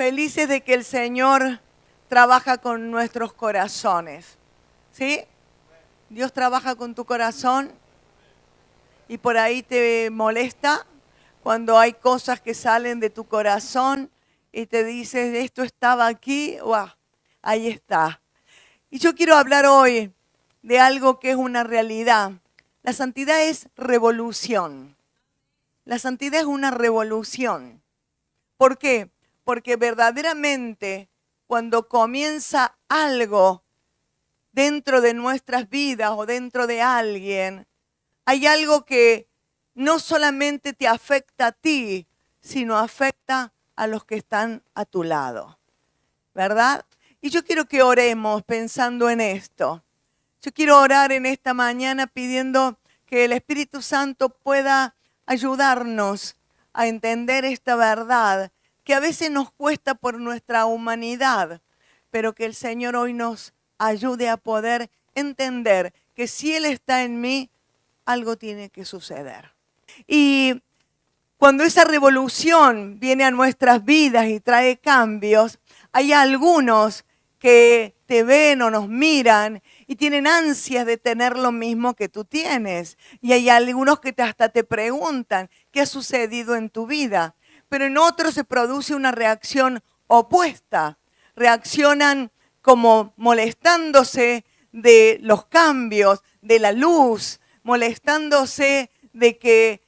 felices de que el Señor trabaja con nuestros corazones. ¿Sí? Dios trabaja con tu corazón y por ahí te molesta cuando hay cosas que salen de tu corazón y te dices, esto estaba aquí, ¡guau! Ahí está. Y yo quiero hablar hoy de algo que es una realidad. La santidad es revolución. La santidad es una revolución. ¿Por qué? Porque verdaderamente cuando comienza algo dentro de nuestras vidas o dentro de alguien, hay algo que no solamente te afecta a ti, sino afecta a los que están a tu lado, ¿verdad? Y yo quiero que oremos pensando en esto. Yo quiero orar en esta mañana pidiendo que el Espíritu Santo pueda ayudarnos a entender esta verdad, que a veces nos cuesta por nuestra humanidad, pero que el Señor hoy nos ayude a poder entender que si Él está en mí, algo tiene que suceder. Y cuando esa revolución viene a nuestras vidas y trae cambios, hay algunos que te ven o nos miran y tienen ansias de tener lo mismo que tú tienes. Y hay algunos que hasta te preguntan, ¿qué ha sucedido en tu vida? Pero en otros se produce una reacción opuesta. Reaccionan como molestándose de los cambios, de la luz, molestándose de que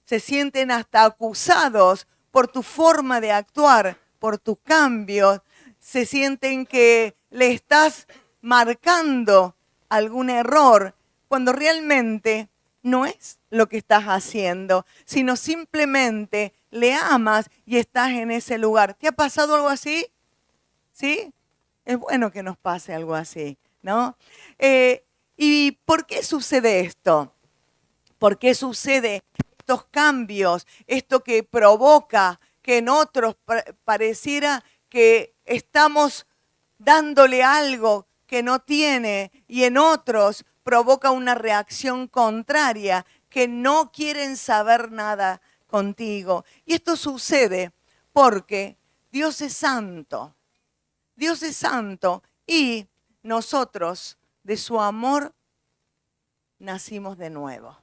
se sienten hasta acusados por tu forma de actuar, por tus cambios. Se sienten que le estás marcando algún error cuando realmente no es lo que estás haciendo, sino simplemente le amas y estás en ese lugar. ¿Te ha pasado algo así? ¿Sí? Es bueno que nos pase algo así, ¿no? ¿Y por qué sucede esto? ¿Por qué sucede estos cambios? Esto que provoca que en otros pareciera que estamos dándole algo que no tiene y en otros provoca una reacción contraria, que no quieren saber nada contigo. Y esto sucede porque Dios es santo. Dios es santo y nosotros de su amor nacimos de nuevo.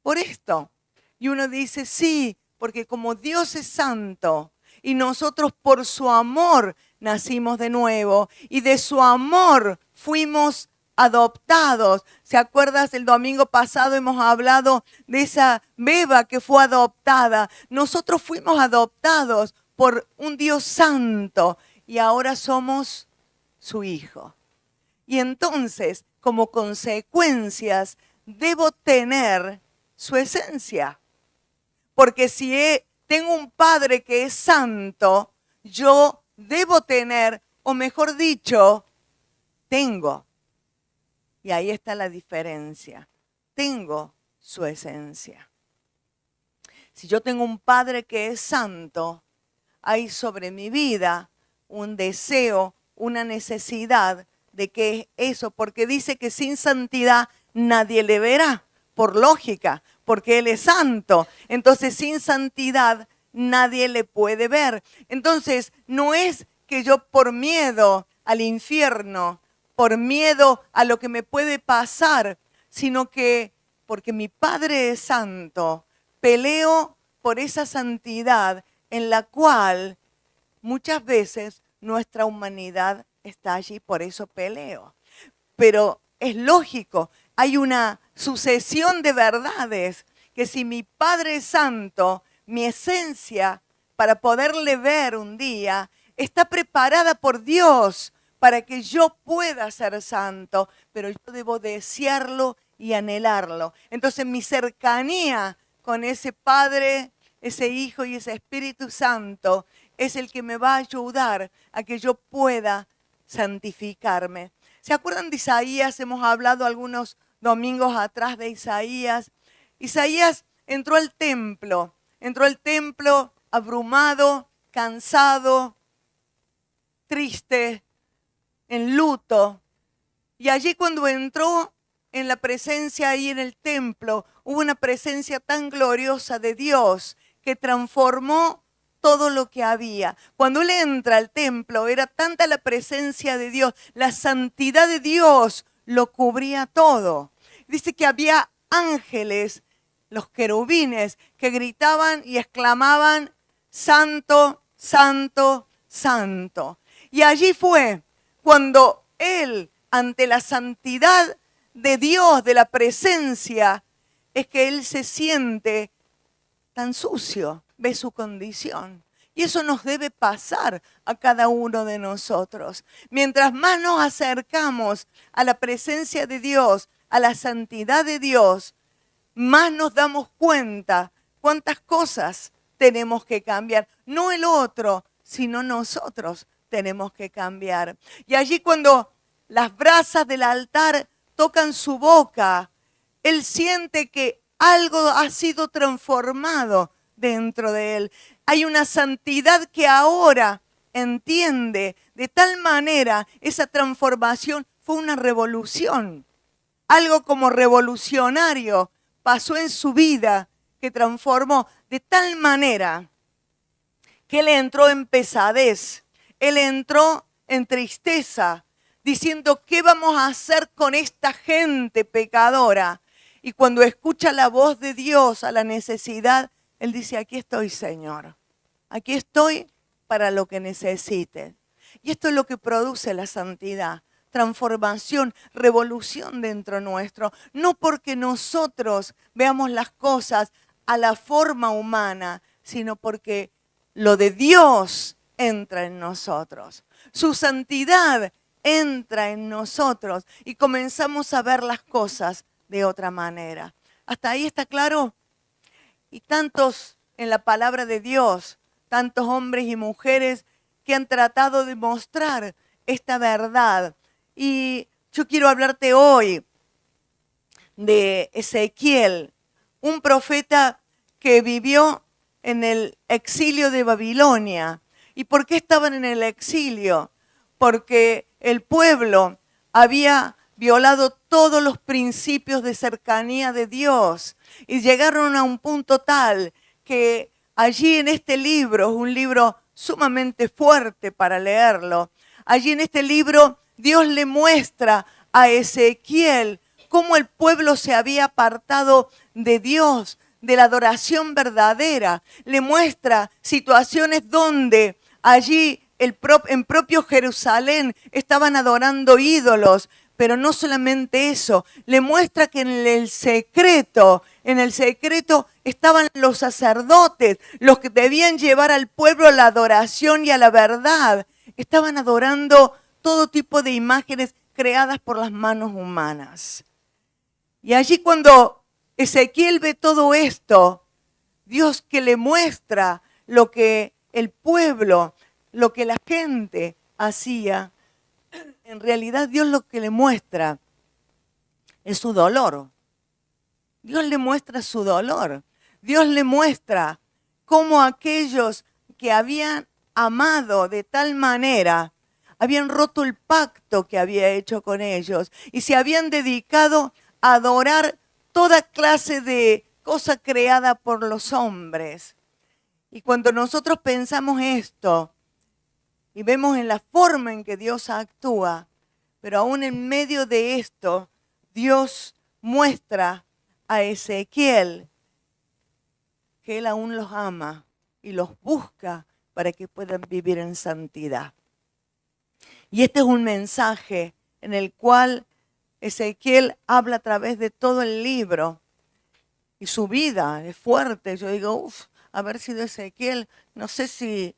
Por esto. Y uno dice, sí, porque como Dios es santo y nosotros por su amor nacimos de nuevo y de su amor fuimos adoptados. ¿Se acuerdas? El domingo pasado hemos hablado de esa beba que fue adoptada. Nosotros fuimos adoptados por un Dios santo y ahora somos su hijo. Y entonces, como consecuencias, debo tener su esencia. Porque si tengo un padre que es santo, yo debo tener, o mejor dicho, tengo. Y ahí está la diferencia. Tengo su esencia. Si yo tengo un padre que es santo, hay sobre mi vida un deseo, una necesidad de que eso, porque dice que sin santidad nadie le verá. Por lógica, porque Él es santo. Entonces, sin santidad, nadie le puede ver. Entonces, no es que yo por miedo al infierno, por miedo a lo que me puede pasar, sino que porque mi Padre es santo, peleo por esa santidad en la cual muchas veces nuestra humanidad está allí, por eso peleo. Pero es lógico, hay una sucesión de verdades que si mi Padre es santo, mi esencia para poderle ver un día está preparada por Dios para que yo pueda ser santo, pero yo debo desearlo y anhelarlo. Entonces mi cercanía con ese Padre, ese Hijo y ese Espíritu Santo es el que me va a ayudar a que yo pueda santificarme. ¿Se acuerdan de Isaías? Hemos hablado algunos domingos atrás de Isaías. Isaías entró al templo abrumado, cansado, triste, en luto. Y allí cuando entró en la presencia ahí en el templo, hubo una presencia tan gloriosa de Dios que transformó todo lo que había. Cuando él entra al templo, era tanta la presencia de Dios, la santidad de Dios lo cubría todo. Dice que había ángeles, los querubines, que gritaban y exclamaban, Santo, Santo, Santo. Y allí fue cuando él, ante la santidad de Dios, de la presencia, es que él se siente tan sucio, ve su condición. Y eso nos debe pasar a cada uno de nosotros. Mientras más nos acercamos a la presencia de Dios, a la santidad de Dios, más nos damos cuenta cuántas cosas tenemos que cambiar. No el otro, sino nosotros tenemos que cambiar. Y allí cuando las brasas del altar tocan su boca, él siente que algo ha sido transformado dentro de él. Hay una santidad que ahora entiende. De tal manera, esa transformación fue una revolución. Algo como revolucionario pasó en su vida que transformó de tal manera que él entró en pesadez. Él entró en tristeza, diciendo, ¿qué vamos a hacer con esta gente pecadora? Y cuando escucha la voz de Dios a la necesidad, él dice, aquí estoy, Señor. Aquí estoy para lo que necesite. Y esto es lo que produce la santidad. Transformación, revolución dentro nuestro. No porque nosotros veamos las cosas a la forma humana, sino porque lo de Dios entra en nosotros. Su santidad entra en nosotros y comenzamos a ver las cosas de otra manera. ¿Hasta ahí está claro? Y tantos en la palabra de Dios, tantos hombres y mujeres que han tratado de mostrar esta verdad. Y yo quiero hablarte hoy de Ezequiel, un profeta que vivió en el exilio de Babilonia. ¿Y por qué estaban en el exilio? Porque el pueblo había violado todos los principios de cercanía de Dios y llegaron a un punto tal que allí en este libro, un libro sumamente fuerte para leerlo, allí en este libro Dios le muestra a Ezequiel cómo el pueblo se había apartado de Dios, de la adoración verdadera. Le muestra situaciones donde allí en propio Jerusalén estaban adorando ídolos. Pero no solamente eso, le muestra que en el secreto estaban los sacerdotes, los que debían llevar al pueblo a la adoración y a la verdad. Estaban adorando todo tipo de imágenes creadas por las manos humanas. Y allí cuando Ezequiel ve todo esto, Dios que le muestra lo que el pueblo, lo que la gente hacía, en realidad Dios lo que le muestra es su dolor. Dios le muestra su dolor. Dios le muestra cómo aquellos que habían amado de tal manera, habían roto el pacto que había hecho con ellos y se habían dedicado a adorar toda clase de cosa creada por los hombres. Y cuando nosotros pensamos esto, y vemos en la forma en que Dios actúa, pero aún en medio de esto, Dios muestra a Ezequiel que Él aún los ama y los busca para que puedan vivir en santidad. Y este es un mensaje en el cual Ezequiel habla a través de todo el libro. Y su vida es fuerte. Yo digo, haber sido Ezequiel, no sé si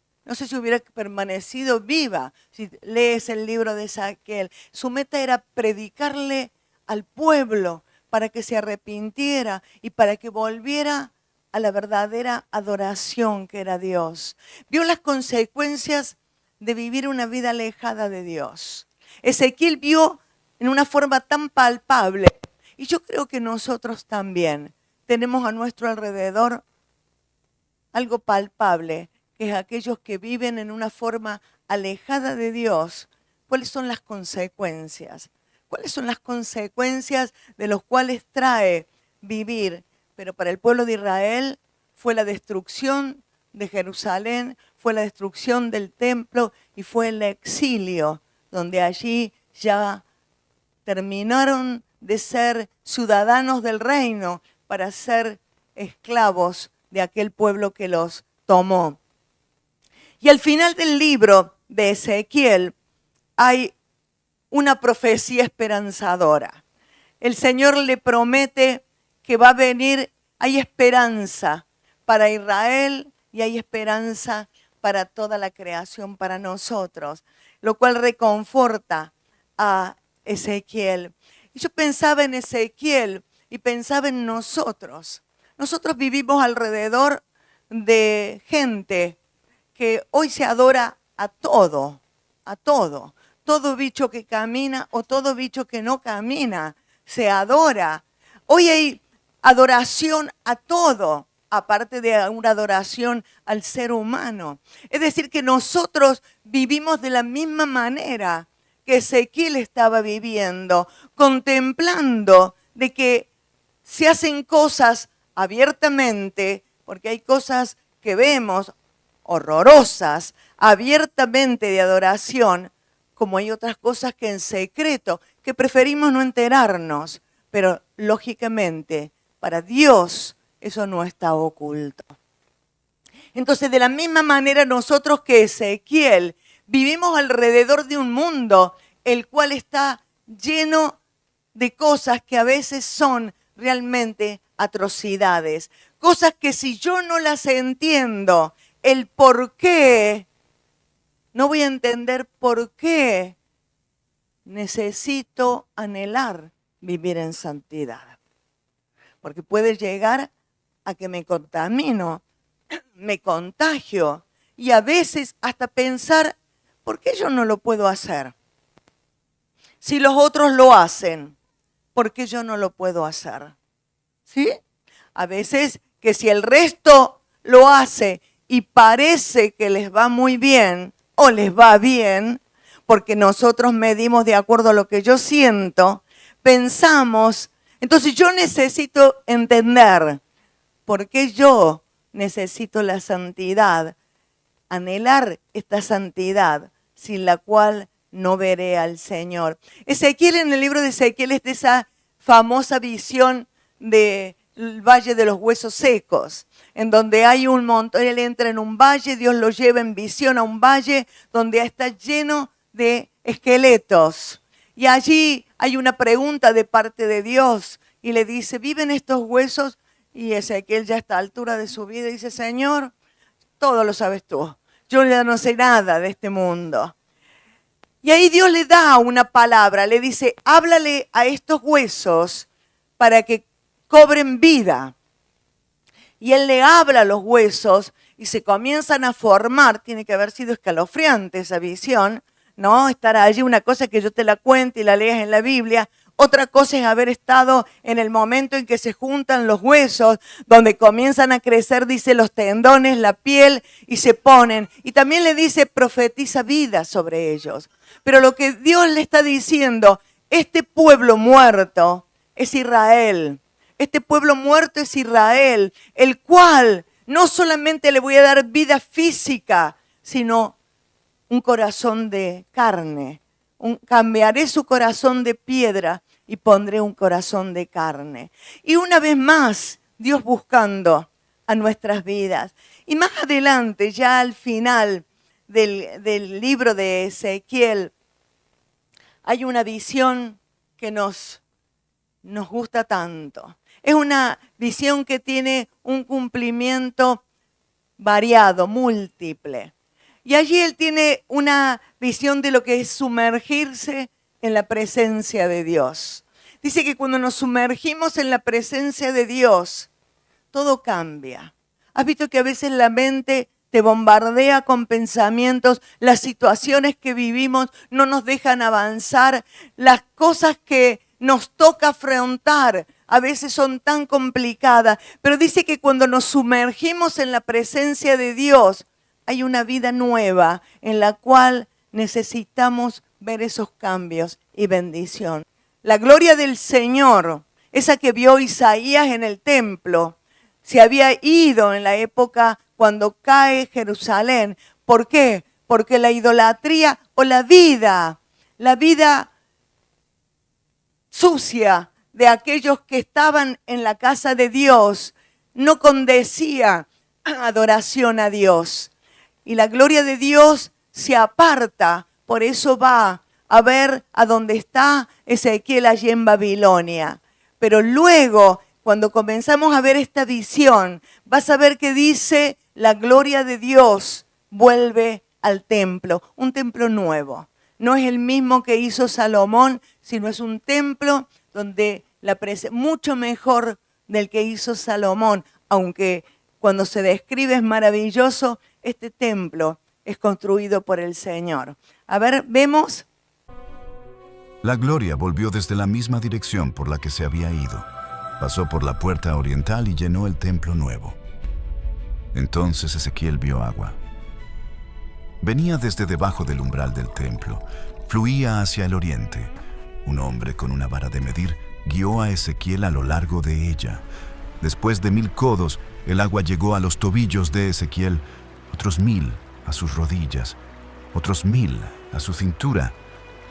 hubiera permanecido viva si lees el libro de Ezequiel. Su meta era predicarle al pueblo para que se arrepintiera y para que volviera a la verdadera adoración que era Dios. Vio las consecuencias de vivir una vida alejada de Dios. Ezequiel vio en una forma tan palpable, y yo creo que nosotros también tenemos a nuestro alrededor algo palpable, que es aquellos que viven en una forma alejada de Dios. ¿Cuáles son las consecuencias? ¿Cuáles son las consecuencias de los cuales trae vivir? Pero para el pueblo de Israel fue la destrucción de Jerusalén, fue la destrucción del templo y fue el exilio, donde allí ya terminaron de ser ciudadanos del reino para ser esclavos de aquel pueblo que los tomó. Y al final del libro de Ezequiel hay una profecía esperanzadora. El Señor le promete que va a venir, hay esperanza para Israel y hay esperanza para toda la creación, para nosotros, lo cual reconforta a Ezequiel. Y yo pensaba en Ezequiel y pensaba en nosotros. Nosotros vivimos alrededor de gente que hoy se adora a todo, a todo. Todo bicho que camina o todo bicho que no camina se adora. Hoy hay adoración a todo, aparte de una adoración al ser humano. Es decir, que nosotros vivimos de la misma manera que Ezequiel estaba viviendo, contemplando de que se hacen cosas abiertamente, porque hay cosas que vemos horrorosas, abiertamente de adoración, como hay otras cosas que en secreto, que preferimos no enterarnos, pero lógicamente para Dios eso no está oculto. Entonces, de la misma manera nosotros que Ezequiel vivimos alrededor de un mundo el cual está lleno de cosas que a veces son realmente atrocidades. Cosas que si yo no las entiendo, el por qué, no voy a entender por qué necesito anhelar vivir en santidad. Porque puede llegar a que me contamino, me contagio y a veces hasta pensar, ¿por qué yo no lo puedo hacer? Si los otros lo hacen, ¿por qué yo no lo puedo hacer? ¿Sí? A veces que si el resto lo hace y parece que les va muy bien o les va bien, porque nosotros medimos de acuerdo a lo que yo siento, pensamos, entonces yo necesito entender por qué yo necesito la santidad, anhelar esta santidad sin la cual no veré al Señor. Ezequiel, en el libro de Ezequiel, es de esa famosa visión del valle de los huesos secos, en donde hay un montón, él entra en un valle, Dios lo lleva en visión a un valle donde está lleno de esqueletos. Y allí hay una pregunta de parte de Dios y le dice, ¿viven estos huesos? Y Ezequiel ya a esta altura de su vida dice, Señor, todo lo sabes tú. Yo ya no sé nada de este mundo. Y ahí Dios le da una palabra, le dice, háblale a estos huesos para que cobren vida. Y él le habla a los huesos y se comienzan a formar. Tiene que haber sido escalofriante esa visión, ¿no? Estar allí, una cosa es que yo te la cuente y la leas en la Biblia. Otra cosa es haber estado en el momento en que se juntan los huesos, donde comienzan a crecer, dice, los tendones, la piel, y se ponen. Y también le dice, profetiza vida sobre ellos. Pero lo que Dios le está diciendo, este pueblo muerto es Israel. Este pueblo muerto es Israel, el cual no solamente le voy a dar vida física, sino un corazón de carne. Cambiaré su corazón de piedra y pondré un corazón de carne. Y una vez más, Dios buscando a nuestras vidas. Y más adelante, ya al final del libro de Ezequiel, hay una visión que nos gusta tanto. Es una visión que tiene un cumplimiento variado, múltiple. Y allí él tiene una visión de lo que es sumergirse en la presencia de Dios. Dice que cuando nos sumergimos en la presencia de Dios, todo cambia. ¿Has visto que a veces la mente te bombardea con pensamientos? Las situaciones que vivimos no nos dejan avanzar. Las cosas que nos toca afrontar a veces son tan complicadas. Pero dice que cuando nos sumergimos en la presencia de Dios, hay una vida nueva en la cual necesitamos ver esos cambios y bendición. La gloria del Señor, esa que vio Isaías en el templo, se había ido en la época cuando cae Jerusalén. ¿Por qué? Porque la idolatría o la vida sucia de aquellos que estaban en la casa de Dios no condecía adoración a Dios. Y la gloria de Dios se aparta, por eso va a ver a dónde está Ezequiel allí en Babilonia. Pero luego, cuando comenzamos a ver esta visión, vas a ver que dice, la gloria de Dios vuelve al templo, un templo nuevo. No es el mismo que hizo Salomón, sino es un templo donde mucho mejor del que hizo Salomón, aunque cuando se describe es maravilloso, este templo es construido por el Señor. A ver, vemos. La gloria volvió desde la misma dirección por la que se había ido. Pasó por la puerta oriental y llenó el templo nuevo. Entonces Ezequiel vio agua. Venía desde debajo del umbral del templo, fluía hacia el oriente. Un hombre con una vara de medir guió a Ezequiel a lo largo de ella. Después de 1000 codos, el agua llegó a los tobillos de Ezequiel, otros 1000 a sus rodillas, otros 1000 a su cintura.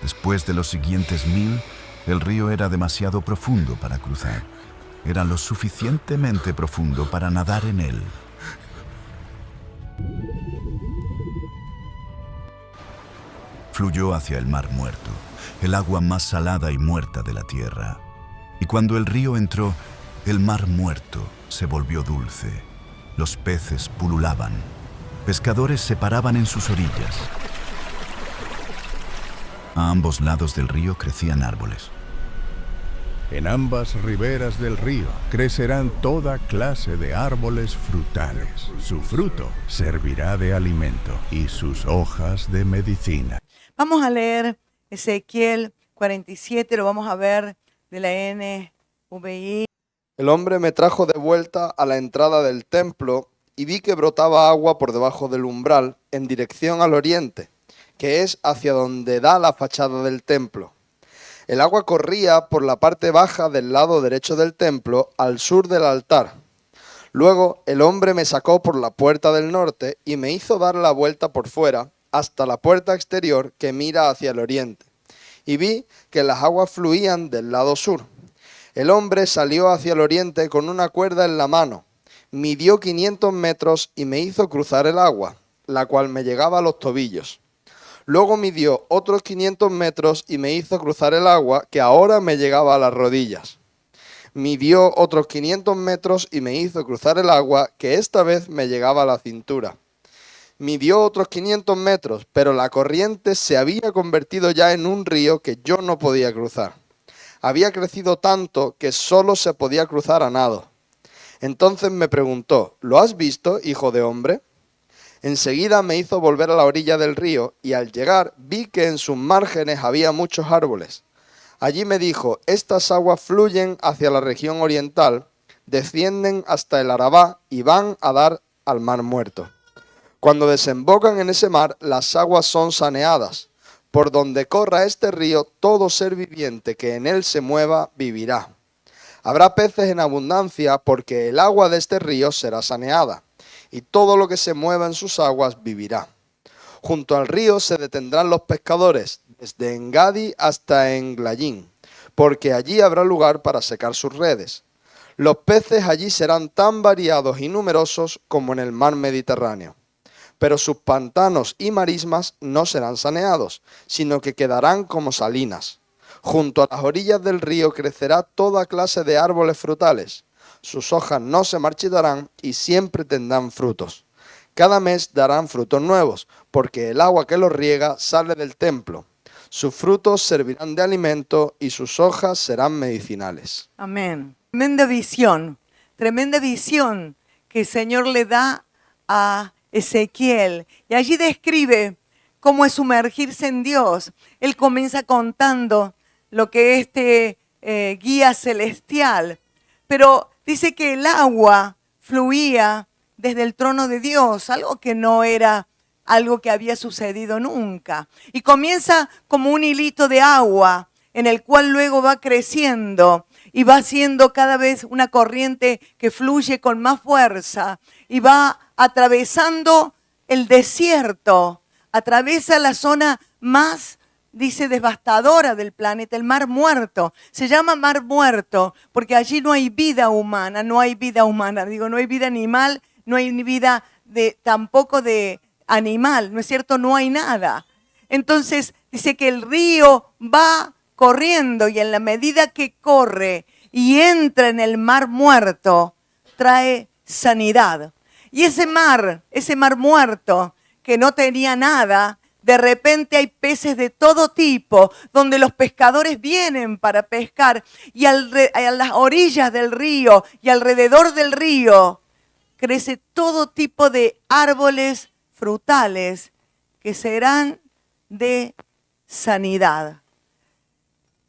Después de los siguientes 1000, el río era demasiado profundo para cruzar. Era lo suficientemente profundo para nadar en él. Fluyó hacia el Mar Muerto, el agua más salada y muerta de la tierra. Y cuando el río entró, el Mar Muerto se volvió dulce. Los peces pululaban. Pescadores se paraban en sus orillas. A ambos lados del río crecían árboles. En ambas riberas del río crecerán toda clase de árboles frutales. Su fruto servirá de alimento y sus hojas de medicina. Vamos a leer Ezequiel 47, lo vamos a ver de la NVI. El hombre me trajo de vuelta a la entrada del templo y vi que brotaba agua por debajo del umbral en dirección al oriente, que es hacia donde da la fachada del templo. El agua corría por la parte baja del lado derecho del templo, al sur del altar. Luego el hombre me sacó por la puerta del norte y me hizo dar la vuelta por fuera hasta la puerta exterior que mira hacia el oriente. Y vi que las aguas fluían del lado sur. El hombre salió hacia el oriente con una cuerda en la mano, midió 500 metros y me hizo cruzar el agua, la cual me llegaba a los tobillos. Luego midió otros 500 metros y me hizo cruzar el agua, que ahora me llegaba a las rodillas. Midió otros 500 metros y me hizo cruzar el agua, que esta vez me llegaba a la cintura. Midió otros 500 metros, pero la corriente se había convertido ya en un río que yo no podía cruzar. Había crecido tanto que solo se podía cruzar a nado. Entonces me preguntó, ¿lo has visto, hijo de hombre? Enseguida me hizo volver a la orilla del río y al llegar vi que en sus márgenes había muchos árboles. Allí me dijo, estas aguas fluyen hacia la región oriental, descienden hasta el Arabá y van a dar al Mar Muerto. Cuando desembocan en ese mar, las aguas son saneadas. Por donde corra este río, todo ser viviente que en él se mueva vivirá. Habrá peces en abundancia porque el agua de este río será saneada, y todo lo que se mueva en sus aguas vivirá. Junto al río se detendrán los pescadores, desde Engadi hasta Englayín, porque allí habrá lugar para secar sus redes. Los peces allí serán tan variados y numerosos como en el mar Mediterráneo. Pero sus pantanos y marismas no serán saneados, sino que quedarán como salinas. Junto a las orillas del río crecerá toda clase de árboles frutales. Sus hojas no se marchitarán y siempre tendrán frutos. Cada mes darán frutos nuevos, porque el agua que los riega sale del templo. Sus frutos servirán de alimento y sus hojas serán medicinales. Amén. Tremenda visión que el Señor le da a Ezequiel. Y allí describe cómo es sumergirse en Dios. Él comienza contando lo que es guía celestial. Pero dice que el agua fluía desde el trono de Dios, algo que no era algo que había sucedido nunca. Y comienza como un hilito de agua, en el cual luego va creciendo y va siendo cada vez una corriente que fluye con más fuerza y va atravesando el desierto, atraviesa la zona más, dice, devastadora del planeta, el Mar Muerto. Se llama Mar Muerto porque allí no hay vida humana, no hay vida humana, digo, no hay vida animal, no hay ni vida tampoco de animal, ¿no es cierto? No hay nada. Entonces dice que el río va corriendo y en la medida que corre y entra en el Mar Muerto, trae sanidad. Y ese mar muerto que no tenía nada, de repente hay peces de todo tipo, donde los pescadores vienen para pescar y a las orillas del río y alrededor del río crece todo tipo de árboles frutales que serán de sanidad.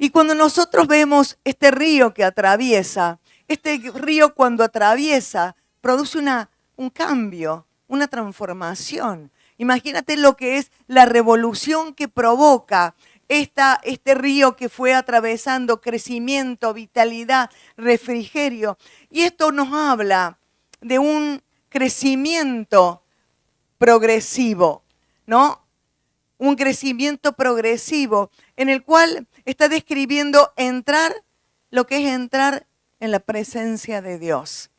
Y cuando nosotros vemos este río que atraviesa, este río cuando atraviesa produce un cambio, una transformación. Imagínate lo que es la revolución que provoca este río que fue atravesando crecimiento, vitalidad, refrigerio. Y esto nos habla de un crecimiento progresivo, ¿no? Un crecimiento progresivo en el cual está describiendo lo que es entrar en la presencia de Dios,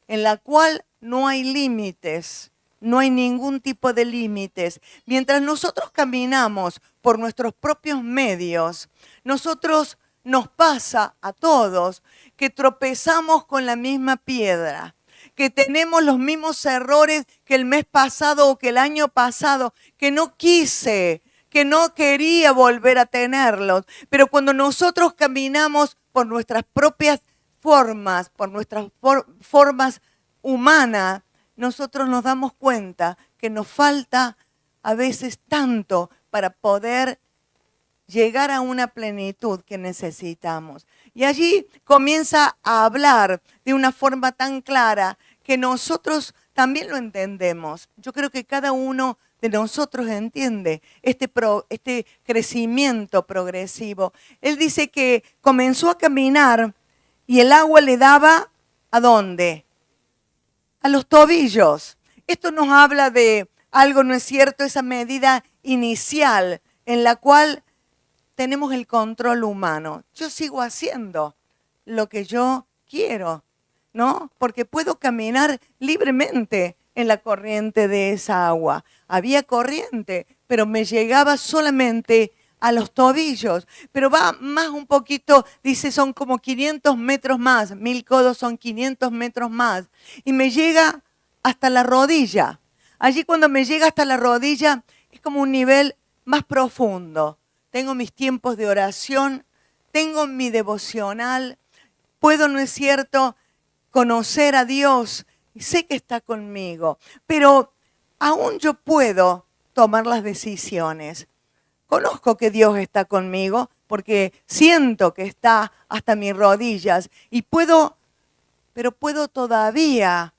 en la cual no hay límites, no hay ningún tipo de límites. Mientras nosotros caminamos por nuestros propios medios, nos pasa a todos que tropezamos con la misma piedra, que tenemos los mismos errores que el mes pasado o que el año pasado, que no quería volver a tenerlos. Pero cuando nosotros caminamos por nuestras propias formas, por nuestras formas humanas, nosotros nos damos cuenta que nos falta a veces tanto para poder llegar a una plenitud que necesitamos. Y allí comienza a hablar de una forma tan clara que nosotros también lo entendemos. Yo creo que cada uno de nosotros entiende este crecimiento progresivo. Él dice que comenzó a caminar y el agua le daba, ¿a dónde? A los tobillos. Esto nos habla de algo, ¿no es cierto? Esa medida inicial en la cual tenemos el control humano. Yo sigo haciendo lo que yo quiero, ¿no? Porque puedo caminar libremente en la corriente de esa agua. Había corriente, pero me llegaba solamente a los tobillos. Pero va más un poquito, dice, son como 500 metros más. 1000 codos son 500 metros más. Y me llega hasta la rodilla. Allí cuando me llega hasta la rodilla es como un nivel más profundo. Tengo mis tiempos de oración, tengo mi devocional, puedo, ¿no es cierto?, conocer a Dios y sé que está conmigo, pero aún yo puedo tomar las decisiones. Conozco que Dios está conmigo porque siento que está hasta mis rodillas y puedo todavía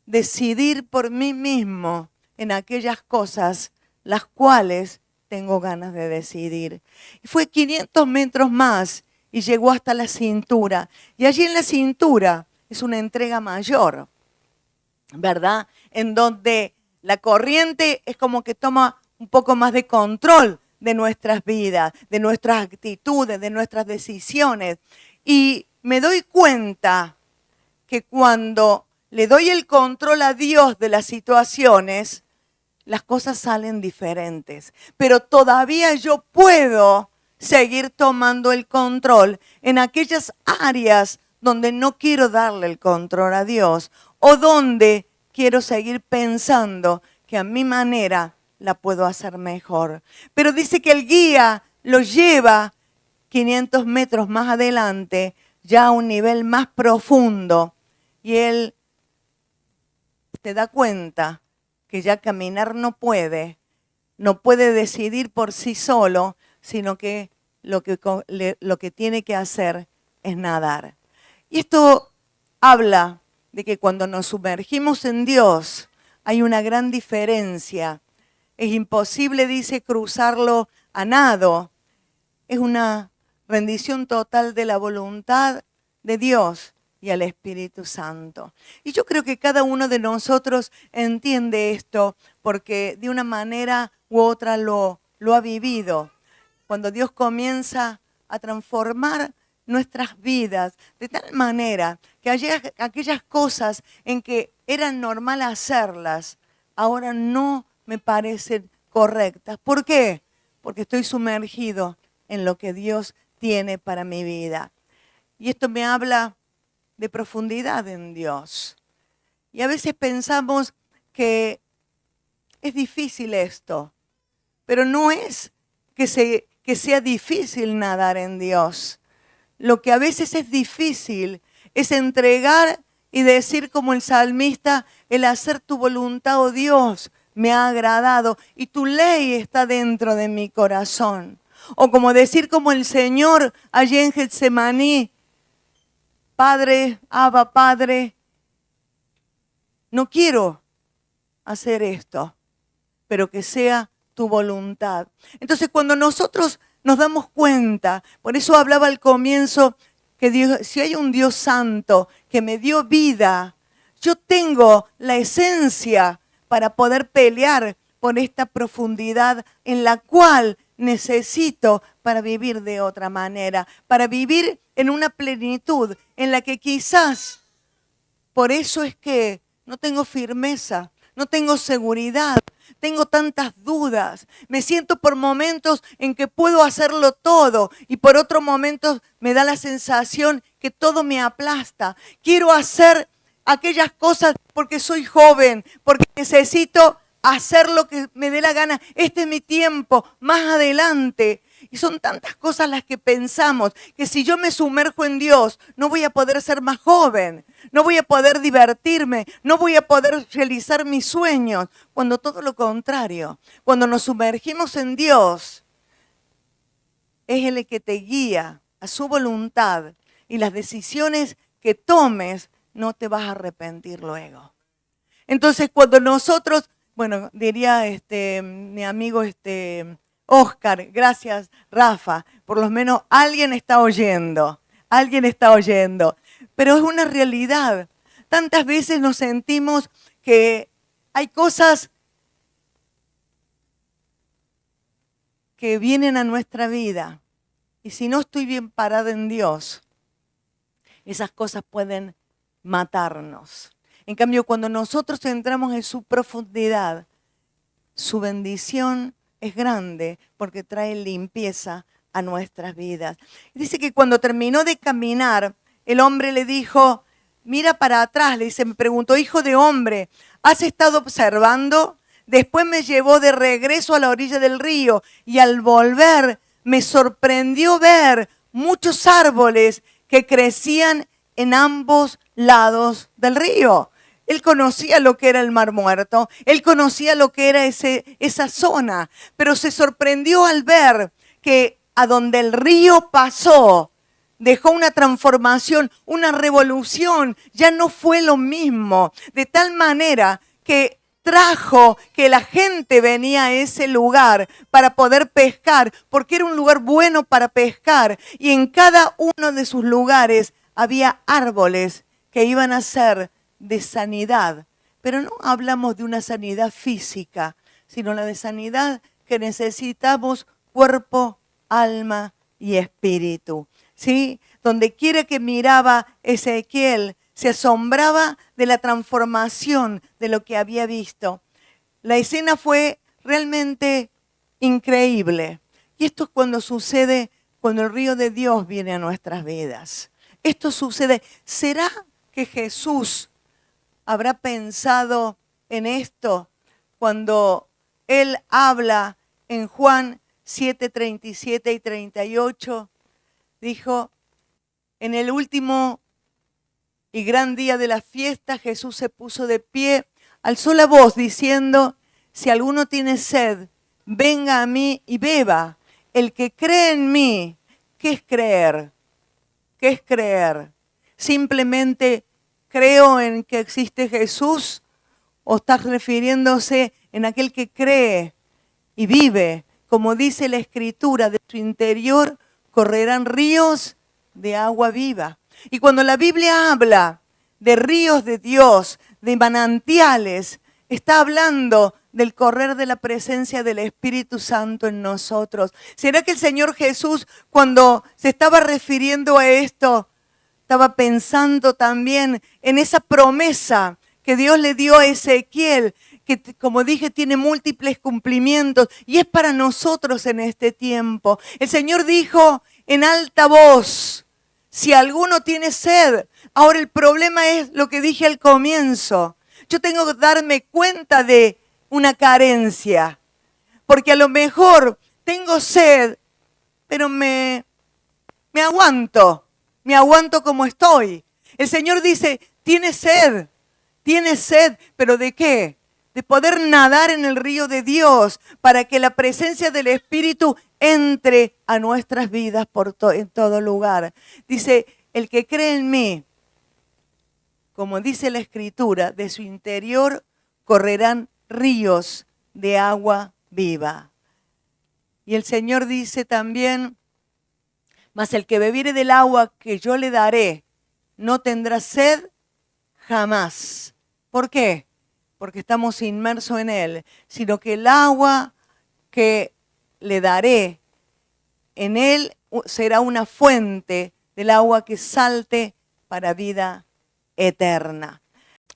decidir por mí mismo en aquellas cosas las cuales tengo ganas de decidir. Y fue 500 metros más y llegó hasta la cintura. Y allí en la cintura es una entrega mayor, ¿verdad? En donde la corriente es como que toma un poco más de control de nuestras vidas, de nuestras actitudes, de nuestras decisiones. Y me doy cuenta que cuando le doy el control a Dios de las situaciones, las cosas salen diferentes. Pero todavía yo puedo seguir tomando el control en aquellas áreas donde no quiero darle el control a Dios o donde quiero seguir pensando que a mi manera la puedo hacer mejor. Pero dice que el guía lo lleva 500 metros más adelante, ya a un nivel más profundo, y él te da cuenta que ya caminar no puede decidir por sí solo, sino que lo que tiene que hacer es nadar. Y esto habla de que cuando nos sumergimos en Dios hay una gran diferencia. Es imposible, dice, cruzarlo a nado. Es una rendición total de la voluntad de Dios y al Espíritu Santo. Y yo creo que cada uno de nosotros entiende esto porque de una manera u otra lo ha vivido. Cuando Dios comienza a transformar nuestras vidas de tal manera que aquellas cosas en que era normal hacerlas, ahora no me parecen correctas. ¿Por qué? Porque estoy sumergido en lo que Dios tiene para mi vida. Y esto me habla de profundidad en Dios. Y a veces pensamos que es difícil esto, pero no es que sea difícil nadar en Dios. Lo que a veces es difícil es entregar y decir como el salmista, el hacer tu voluntad, oh Dios, me ha agradado y tu ley está dentro de mi corazón. O como decir como el Señor allí en Getsemaní, Padre, Abba, Padre, no quiero hacer esto, pero que sea tu voluntad. Entonces cuando nosotros nos damos cuenta, por eso hablaba al comienzo, que Dios, si hay un Dios santo que me dio vida, yo tengo la esencia para poder pelear por esta profundidad en la cual necesito para vivir de otra manera, para vivir en una plenitud en la que quizás, por eso es que no tengo firmeza, no tengo seguridad, tengo tantas dudas, me siento por momentos en que puedo hacerlo todo y por otros momentos me da la sensación que todo me aplasta. Quiero hacer aquellas cosas porque soy joven, porque necesito hacer lo que me dé la gana. Este es mi tiempo, más adelante. Y son tantas cosas las que pensamos que si yo me sumerjo en Dios, no voy a poder ser más joven, no voy a poder divertirme, no voy a poder realizar mis sueños. Cuando todo lo contrario, cuando nos sumergimos en Dios, es el que te guía a su voluntad y las decisiones que tomes no te vas a arrepentir luego. Entonces cuando nosotros, bueno, diría mi amigo Oscar, gracias Rafa, por lo menos alguien está oyendo, pero es una realidad. Tantas veces nos sentimos que hay cosas que vienen a nuestra vida y si no estoy bien parada en Dios, esas cosas pueden matarnos. En cambio, cuando nosotros entramos en su profundidad, su bendición es grande porque trae limpieza a nuestras vidas. Dice que cuando terminó de caminar, el hombre le dijo, mira para atrás, me preguntó, hijo de hombre, ¿has estado observando? Después me llevó de regreso a la orilla del río y al volver me sorprendió ver muchos árboles que crecían en ambos lados del río. Él conocía lo que era el Mar Muerto, él conocía lo que era esa zona, pero se sorprendió al ver que a donde el río pasó, dejó una transformación, una revolución, ya no fue lo mismo, de tal manera que trajo que la gente venía a ese lugar para poder pescar, porque era un lugar bueno para pescar, y en cada uno de sus lugares había árboles que iban a ser de sanidad, pero no hablamos de una sanidad física, sino la de sanidad que necesitamos cuerpo, alma y espíritu. ¿Sí? Donde quiera que miraba Ezequiel, se asombraba de la transformación de lo que había visto. La escena fue realmente increíble. Y esto es cuando sucede, cuando el río de Dios viene a nuestras vidas. Esto sucede. ¿Será que Jesús habrá pensado en esto cuando Él habla en Juan 7, 37 y 38? Dijo, en el último y gran día de la fiesta, Jesús se puso de pie, alzó la voz diciendo, si alguno tiene sed, venga a mí y beba. El que cree en mí, ¿qué es creer? ¿Qué es creer? Simplemente creo en que existe Jesús, o estás refiriéndose en aquel que cree y vive, como dice la Escritura, de su interior correrán ríos de agua viva. Y cuando la Biblia habla de ríos de Dios, de manantiales, está hablando del correr de la presencia del Espíritu Santo en nosotros. ¿Será que el Señor Jesús, cuando se estaba refiriendo a esto, estaba pensando también en esa promesa que Dios le dio a Ezequiel, que como dije tiene múltiples cumplimientos y es para nosotros en este tiempo? El Señor dijo en alta voz, si alguno tiene sed. Ahora el problema es lo que dije al comienzo. Yo tengo que darme cuenta de una carencia, porque a lo mejor tengo sed, pero me aguanto como estoy. El Señor dice, tienes sed, pero ¿de qué? De poder nadar en el río de Dios para que la presencia del Espíritu entre a nuestras vidas en todo lugar. Dice, el que cree en mí, como dice la Escritura, de su interior correrán ríos de agua viva. Y el Señor dice también, mas el que bebiere del agua que yo le daré, no tendrá sed jamás. ¿Por qué? Porque estamos inmersos en Él, sino que el agua que le daré, en Él será una fuente del agua que salte para vida eterna.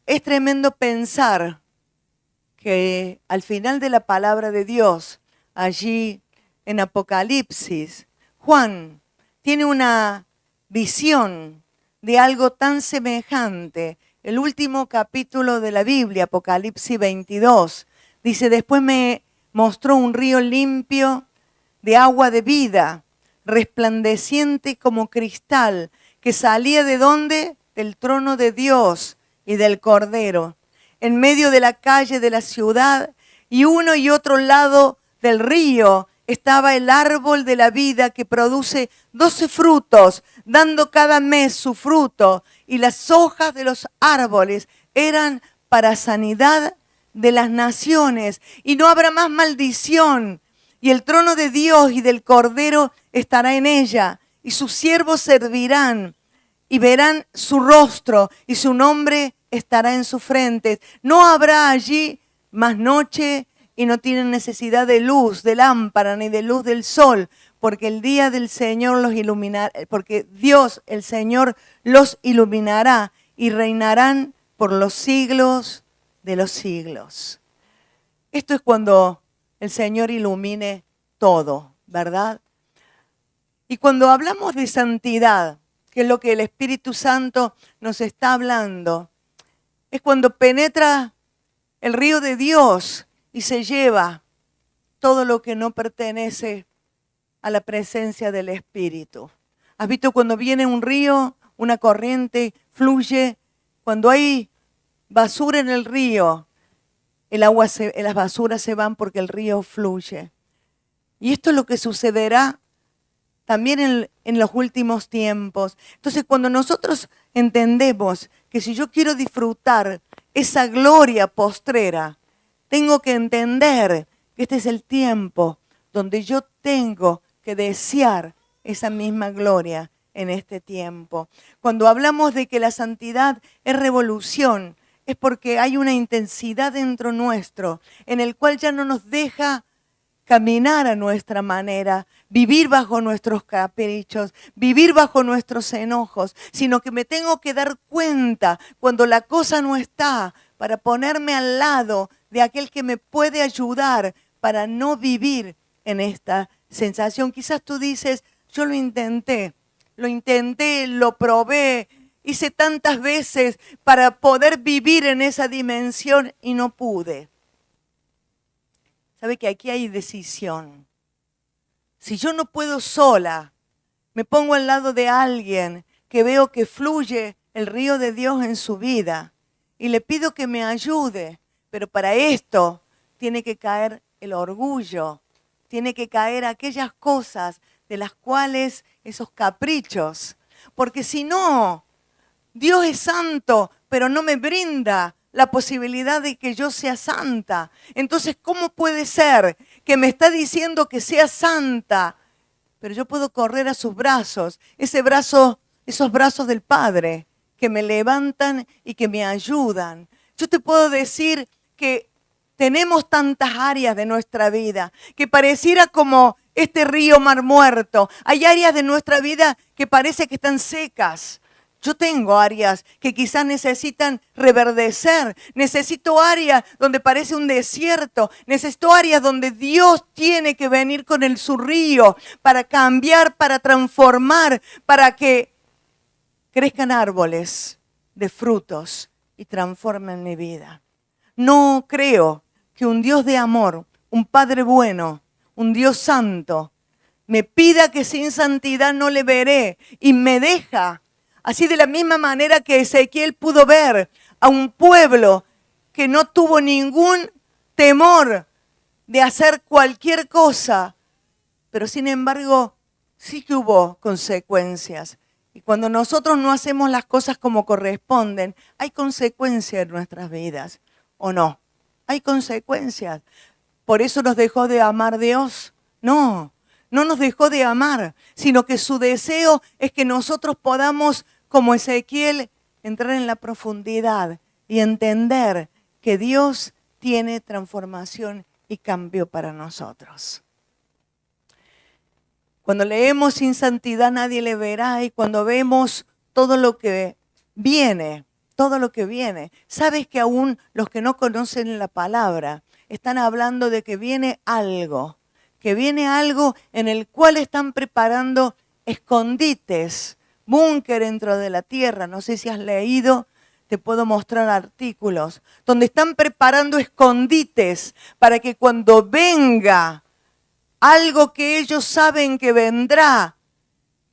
Es tremendo pensar que al final de la palabra de Dios, allí en Apocalipsis, Juan tiene una visión de algo tan semejante. El último capítulo de la Biblia, Apocalipsis 22, dice, después me mostró un río limpio de agua de vida, resplandeciente como cristal, que salía ¿de dónde? Del trono de Dios y del Cordero, en medio de la calle de la ciudad, y uno y otro lado del río estaba el árbol de la vida que produce 12 frutos, dando cada mes su fruto, y las hojas de los árboles eran para sanidad de las naciones, y no habrá más maldición, y el trono de Dios y del Cordero estará en ella, y sus siervos servirán, y verán su rostro, y su nombre estará en su frente. No habrá allí más noche, y no tienen necesidad de luz, de lámpara, ni de luz del sol, porque el día del Señor los iluminará, porque Dios, el Señor, los iluminará y reinarán por los siglos de los siglos. Esto es cuando el Señor ilumine todo, ¿verdad? Y cuando hablamos de santidad, que es lo que el Espíritu Santo nos está hablando, es cuando penetra el río de Dios y se lleva todo lo que no pertenece a la presencia del Espíritu. ¿Has visto cuando viene un río, una corriente, fluye? Cuando hay basura en el río, las basuras se van porque el río fluye. Y esto es lo que sucederá también en los últimos tiempos. Entonces, cuando nosotros entendemos que si yo quiero disfrutar esa gloria postrera, tengo que entender que este es el tiempo donde yo tengo que desear esa misma gloria en este tiempo. Cuando hablamos de que la santidad es revolución, es porque hay una intensidad dentro nuestro en el cual ya no nos deja caminar a nuestra manera, vivir bajo nuestros caprichos, vivir bajo nuestros enojos, sino que me tengo que dar cuenta cuando la cosa no está para ponerme al lado de aquel que me puede ayudar para no vivir en esta sensación. Quizás tú dices, yo lo intenté, lo probé, hice tantas veces para poder vivir en esa dimensión y no pude. ¿Sabe que aquí hay decisión? Si yo no puedo sola, me pongo al lado de alguien que veo que fluye el río de Dios en su vida y le pido que me ayude, pero para esto tiene que caer el orgullo, tiene que caer aquellas cosas de las cuales esos caprichos, porque si no, Dios es santo, pero no me brinda la posibilidad de que yo sea santa. Entonces, ¿cómo puede ser que me está diciendo que sea santa, pero yo puedo correr a sus brazos? Ese brazo esos brazos del Padre que me levantan y que me ayudan. Yo te puedo decir que tenemos tantas áreas de nuestra vida que pareciera como este río Mar Muerto. Hay áreas de nuestra vida que parece que están secas. Yo tengo áreas que quizás necesitan reverdecer. Necesito áreas donde parece un desierto. Necesito áreas donde Dios tiene que venir con su río para cambiar, para transformar, para que crezcan árboles de frutos y transformen mi vida. No creo que un Dios de amor, un Padre bueno, un Dios santo, me pida que sin santidad no le veré y me deja. Así de la misma manera que Ezequiel pudo ver a un pueblo que no tuvo ningún temor de hacer cualquier cosa, pero sin embargo sí que hubo consecuencias. Y cuando nosotros no hacemos las cosas como corresponden, hay consecuencias en nuestras vidas, ¿o no? Hay consecuencias. ¿Por eso nos dejó de amar Dios? No, no nos dejó de amar, sino que su deseo es que nosotros podamos, como Ezequiel, entrar en la profundidad y entender que Dios tiene transformación y cambio para nosotros. Cuando leemos sin santidad nadie le verá, y cuando vemos todo lo que viene, sabes que aún los que no conocen la palabra están hablando de que viene algo en el cual están preparando escondites, búnker dentro de la tierra. No sé si has leído, te puedo mostrar artículos, donde están preparando escondites para que cuando venga algo que ellos saben que vendrá,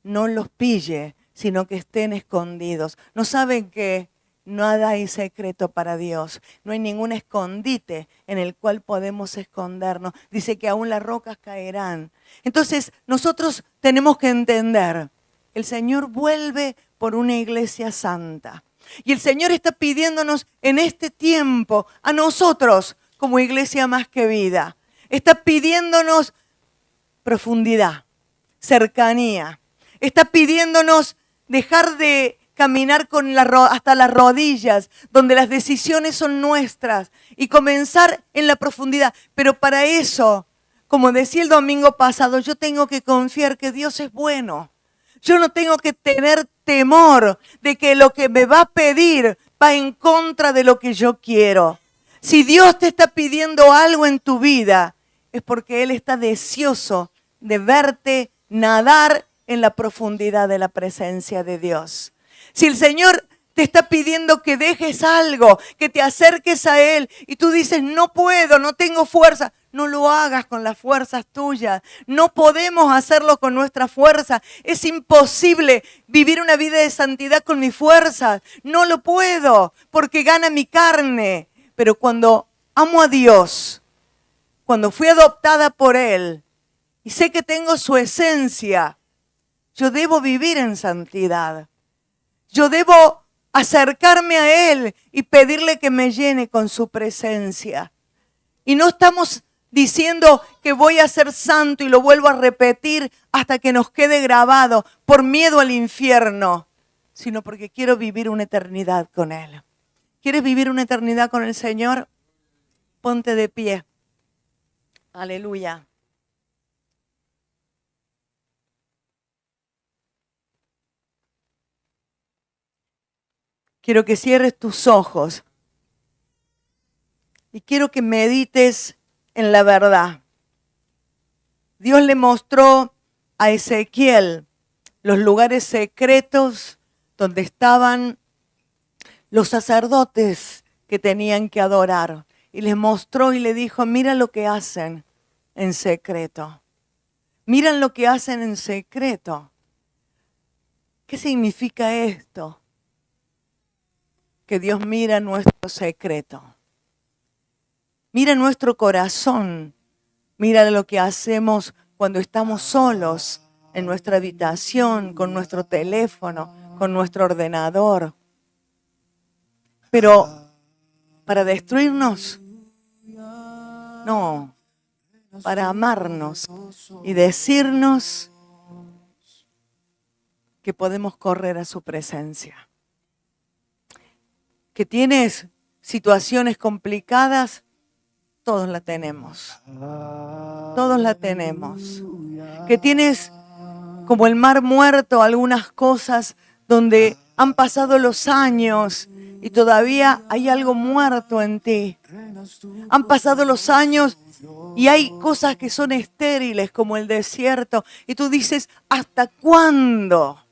no los pille, sino que estén escondidos. No saben que nada hay secreto para Dios. No hay ningún escondite en el cual podemos escondernos. Dice que aún las rocas caerán. Entonces, nosotros tenemos que entender, el Señor vuelve por una iglesia santa. Y el Señor está pidiéndonos en este tiempo, a nosotros, como Iglesia Más que Vida, está pidiéndonos profundidad, cercanía. Está pidiéndonos dejar de caminar hasta las rodillas, donde las decisiones son nuestras, y comenzar en la profundidad. Pero para eso, como decía el domingo pasado, yo tengo que confiar que Dios es bueno. Yo no tengo que tener temor de que lo que me va a pedir va en contra de lo que yo quiero. Si Dios te está pidiendo algo en tu vida, es porque Él está deseoso de verte nadar en la profundidad de la presencia de Dios. Si el Señor te está pidiendo que dejes algo, que te acerques a Él y tú dices, no puedo, no tengo fuerza, no lo hagas con las fuerzas tuyas. No podemos hacerlo con nuestra fuerza. Es imposible vivir una vida de santidad con mi fuerza. No lo puedo porque gana mi carne. Pero cuando amo a Dios, cuando fui adoptada por Él, y sé que tengo su esencia, yo debo vivir en santidad. Yo debo acercarme a Él y pedirle que me llene con su presencia. Y no estamos diciendo que voy a ser santo y lo vuelvo a repetir hasta que nos quede grabado por miedo al infierno, sino porque quiero vivir una eternidad con Él. ¿Quieres vivir una eternidad con el Señor? Ponte de pie. Aleluya. Quiero que cierres tus ojos y quiero que medites en la verdad. Dios le mostró a Ezequiel los lugares secretos donde estaban los sacerdotes que tenían que adorar. Y les mostró y le dijo, mira lo que hacen en secreto. Miran lo que hacen en secreto. ¿Qué significa esto? Que Dios mira nuestro secreto. Mira nuestro corazón. Mira lo que hacemos cuando estamos solos en nuestra habitación, con nuestro teléfono, con nuestro ordenador. Pero para destruirnos, no, para amarnos y decirnos que podemos correr a su presencia. Que tienes situaciones complicadas, todos la tenemos. Todos la tenemos. Que tienes como el mar muerto algunas cosas donde han pasado los años y todavía hay algo muerto en ti. Han pasado los años y hay cosas que son estériles como el desierto. Y tú dices, ¿hasta cuándo?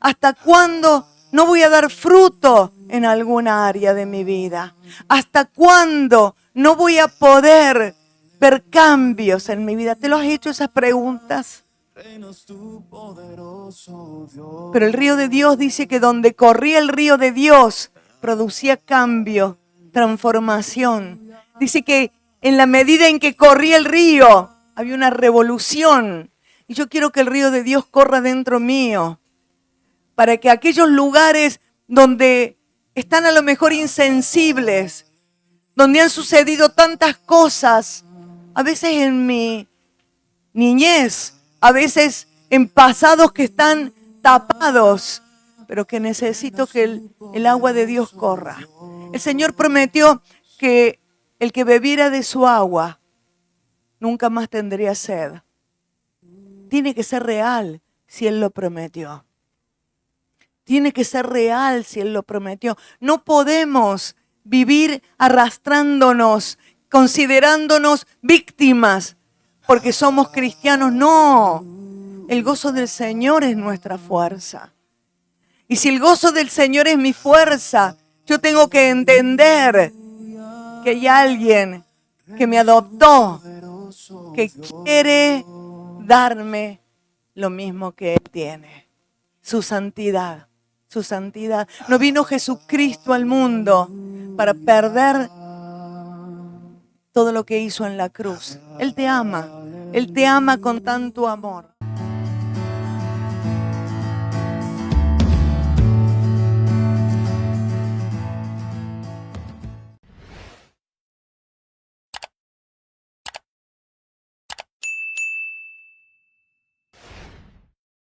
¿Hasta cuándo no voy a dar fruto en alguna área de mi vida? ¿Hasta cuándo no voy a poder ver cambios en mi vida? ¿Te lo has hecho esas preguntas? Pero el río de Dios dice que donde corría el río de Dios producía cambio, transformación. Dice que en la medida en que corría el río había una revolución. Y yo quiero que el río de Dios corra dentro mío, para que aquellos lugares donde están a lo mejor insensibles, donde han sucedido tantas cosas, a veces en mi niñez, a veces en pasados que están tapados, pero que necesito que el agua de Dios corra. El Señor prometió que el que bebiera de su agua nunca más tendría sed. Tiene que ser real si Él lo prometió. Tiene que ser real si Él lo prometió. No podemos vivir arrastrándonos, considerándonos víctimas porque somos cristianos. No, el gozo del Señor es nuestra fuerza. Y si el gozo del Señor es mi fuerza, yo tengo que entender que hay alguien que me adoptó, que quiere darme lo mismo que Él tiene, su santidad. Su santidad. No vino Jesucristo al mundo para perder todo lo que hizo en la cruz. Él te ama con tanto amor.